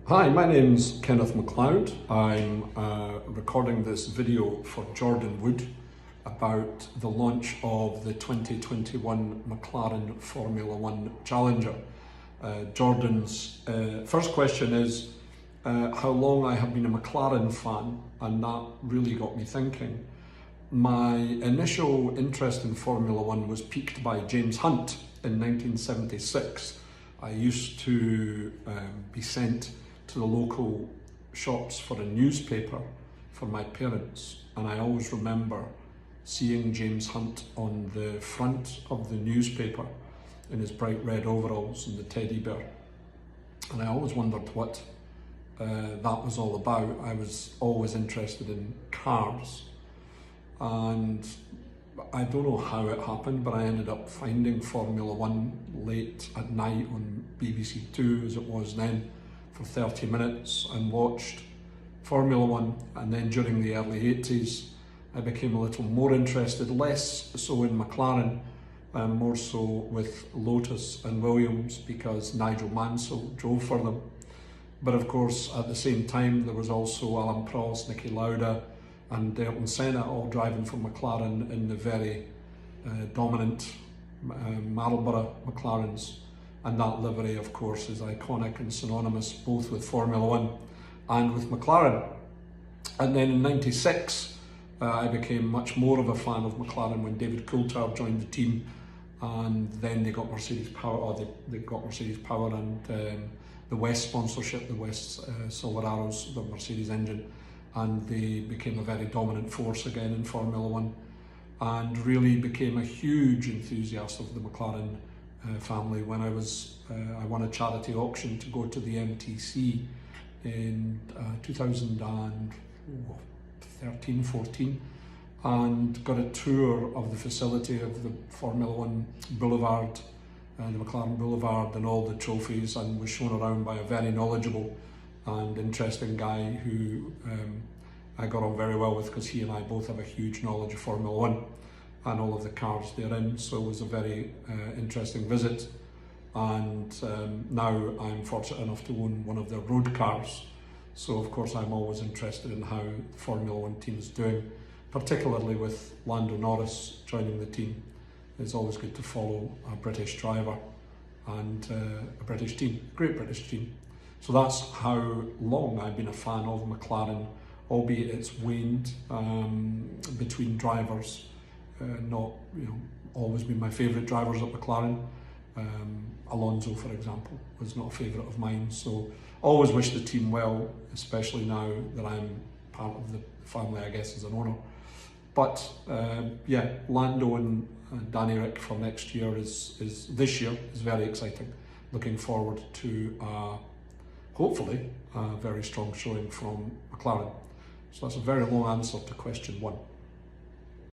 Hi, my name's Kenneth MacLeod. I'm recording this video for Jordan Wood about the launch of the 2021 McLaren Formula One Challenger. Jordan's first question is how long I have been a McLaren fan, and that really got me thinking. My initial interest in Formula One was piqued by James Hunt in 1976. I used to be sent to the local shops for a newspaper for my parents, and I always remember seeing James Hunt on the front of the newspaper in his bright red overalls and the teddy bear, and I always wondered what that was all about. I was always interested in cars, and I don't know how it happened, but I ended up finding Formula One late at night on BBC Two, as it was then, for 30 minutes, and watched Formula One. And then during the early 80s, I became a little more interested, less so in McLaren, more so with Lotus and Williams, because Nigel Mansell drove for them. But of course, at the same time, there was also Alain Prost, Niki Lauda, and Ayrton Senna all driving for McLaren in the very dominant Marlboro McLarens. And that livery, of course, is iconic and synonymous both with Formula One and with McLaren. And then in '96, I became much more of a fan of McLaren when David Coulthard joined the team, and then they got Mercedes Power, or they got Mercedes Power and the West sponsorship, the West Silver Arrows, the Mercedes engine, and they became a very dominant force again in Formula One, and really became a huge enthusiast of the McLaren family. When I won a charity auction to go to the MTC in 2013-14, and got a tour of the facility of the Formula One Boulevard, the McLaren Boulevard, and all the trophies, and was shown around by a very knowledgeable and interesting guy who I got on very well with, because he and I both have a huge knowledge of Formula One and all of the cars therein. So it was a very interesting visit, and now I'm fortunate enough to own one of their road cars. So of course I'm always interested in how the Formula One team is doing, particularly with Lando Norris joining the team. It's always good to follow a British driver and a British team, a great British team. So that's how long I've been a fan of McLaren, albeit it's waned between drivers. Not always been my favourite drivers at McLaren. Alonso, for example, was not a favourite of mine, so always wish the team well, especially now that I'm part of the family, I guess, as an owner. But yeah, Lando and Danny Ric for next year this year is very exciting. Looking forward to hopefully a very strong showing from McLaren. So that's a very long answer to question one.